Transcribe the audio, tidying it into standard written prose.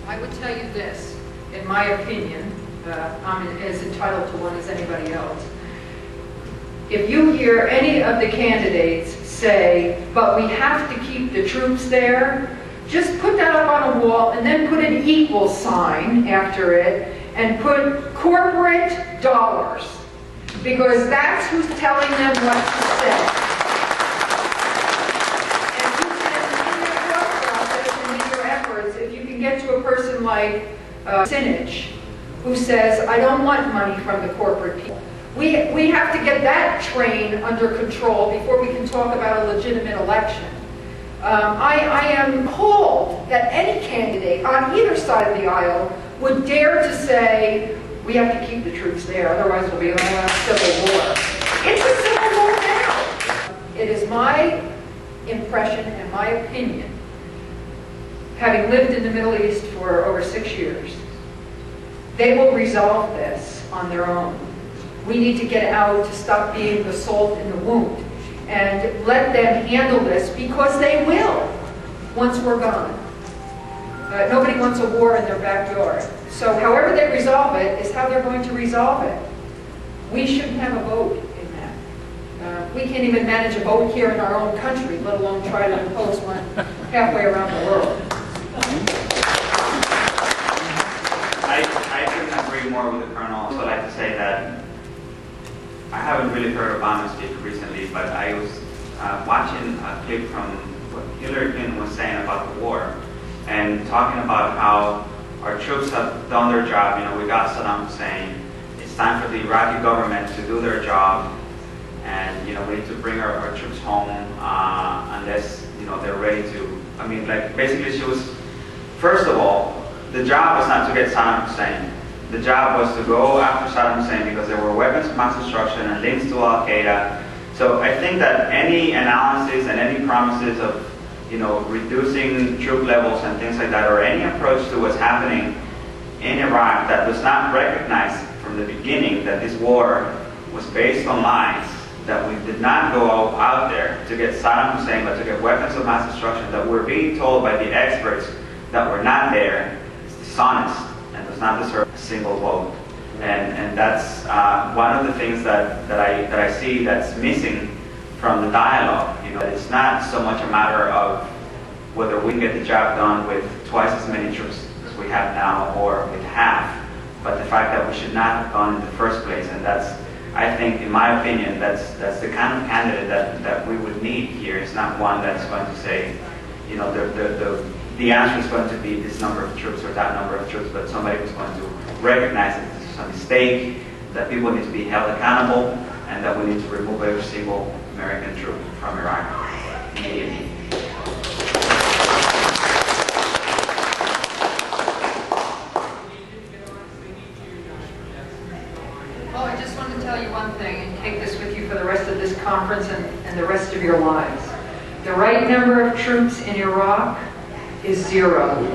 I would tell you this, in my opinion, I'm as entitled to one as anybody else. If you hear any of the candidates say, but we have to keep the troops there, just put that up on a wall and then put an equal sign after it and put corporate dollars, because that's who's telling them what to say. And you can, in your thought process and in your efforts, if you can get to a person like Sinich, who says, I don't want money from the corporate people. We have to get that train under control before we can talk about a legitimate election. I am appalled that any candidate on either side of the aisle would dare to say, we have to keep the troops there, otherwise it'll be a civil war. It's a civil war now. It is my impression and my opinion, having lived in the Middle East for over 6 years, they will resolve this on their own. We need to get out to stop being the salt in the wound and let them handle this, because they will once we're gone. Nobody wants a war in their backyard. So however they resolve it is how they're going to resolve it. We shouldn't have a vote in that. We can't even manage a vote here in our own country, let alone try to impose one halfway around the world. I couldn't agree more with the Colonel. I also like to say that I haven't really heard Obama speak recently, but I was watching a clip from what Hillary Clinton was saying about the war and talking about how our troops have done their job. You know, we got Saddam Hussein. It's time for the Iraqi government to do their job, and you know, we need to bring our troops home unless they're ready to. I mean, like basically, she was, first of all, the job was not to get Saddam Hussein. The job was to go after Saddam Hussein because there were weapons of mass destruction and links to Al-Qaeda. So I think that any analysis and any promises of reducing troop levels and things like that, or any approach to what's happening in Iraq that does not recognize from the beginning that this war was based on lies, that we did not go out there to get Saddam Hussein, but to get weapons of mass destruction, that we're being told by the experts that we're not there, is dishonest and does not deserve a single vote. And that's one of the things that I see that's missing from the dialogue. It's not so much a matter of whether we can get the job done with twice as many troops as we have now or with half, but the fact that we should not have gone in the first place. And that's, I think, in my opinion, that's the kind of candidate that we would need here. It's not one that's going to say, the answer is going to be this number of troops or that number of troops, but somebody who's going to recognize that this is a mistake, that people need to be held accountable, and that we need to remove every single American troop from Iraq immediately. Well, I just want to tell you one thing, and take this with you for the rest of this conference and the rest of your lives. The right number of troops in Iraq is 0.